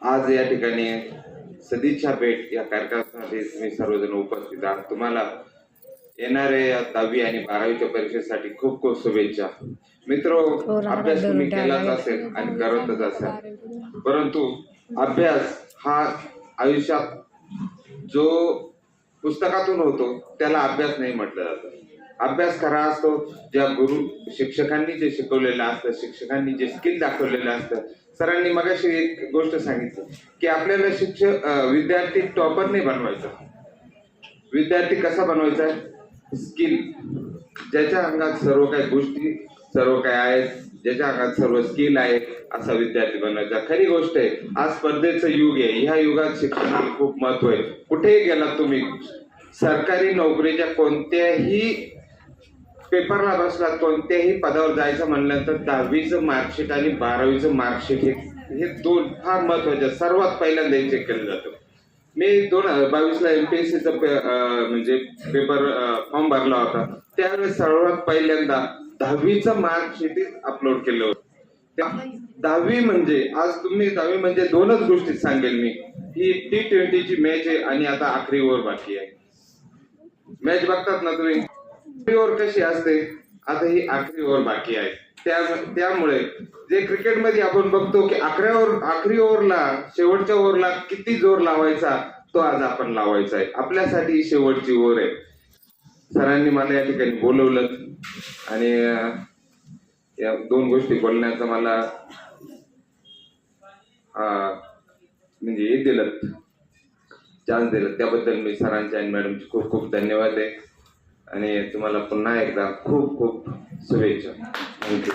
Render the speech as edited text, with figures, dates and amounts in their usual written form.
आज या ठिकाणी सदिच्छा भेट या कार्यक्रमासाठी तुम्ही सर्वजण उपस्थित आहात. तुम्हाला येणाऱ्या 10वी आणि 12वीच्या परीक्षेसाठी खूप खूप शुभेच्छा. मित्रो, अभ्यास तुम्ही केलाच असेल आणि करतच असाल, परंतु अभ्यास हा आयुष्यात जो पुस्तकातून होतो त्याला अभ्यास नाही म्हटलं जातं. अभ्यास खरा असतो ज्या गुरु शिक्षकांनी जे शिकवलेलं असतं, शिक्षकांनी जे स्किल दाखवलेलं असतं. सरांनी मगाशी एक गोष्ट सांगितली की आपल्याला विद्यार्थी टॉपर नाही बनवायचा. विद्यार्थी कसा बनवायचा? स्किल, ज्याच्या अंगात सर्व काही गोष्टी सर्व काही आहेत, ज्याच्या अंगात सर्व स्किल आहे, असा विद्यार्थी बनवायचा. खरी गोष्ट आहे, आज स्पर्धेचं युग आहे. ह्या युगात शिक्षणाला खूप महत्व आहे. कुठेही गेलात तुम्ही, सरकारी नोकरीच्या कोणत्याही पेपरला बसलात, कोणत्याही पदावर जायचं म्हणलं तर 10वीचं मार्कशीट आणि 12वीचं मार्कशीट हे दोन फार महत्वाचे, सर्वात पहिल्यांदा चेक केलं जातं. मी 2022ला MPSCचा म्हणजे पेपर फॉर्म भरला होता. त्यावेळेस सर्वात पहिल्यांदा 10वीचं मार्कशीट अपलोड केलं होतं. 10वी म्हणजे आज तुम्ही 10वी म्हणजे दोनच गोष्टी सांगेल मी. ही T20ची मॅच आहे आणि आता आखरी ओव्हर बाकी आहे. मॅच बघतात ना तुम्ही, ओव्हर कशी असते, आता ही आखरी ओव्हर बाकी आहे. त्यामुळे जे क्रिकेटमध्ये आपण बघतो की आखरी ओव्हरला, शेवटच्या ओव्हरला किती जोर लावायचा, तो आज आपण लावायचा आहे. आपल्यासाठी शेवटची ओव्हर आहे. सरांनी मला या ठिकाणी बोलवलं आणि या दोन गोष्टी बोलण्याचा मला म्हणजे हे दिलं, चान्स दिलं, त्याबद्दल मी सरांचे आणि मॅडमचे खूप खूप धन्यवाद आहे. आणि तुम्हाला पुन्हा एकदा खूप खूप शुभेच्छा. थँक्यू.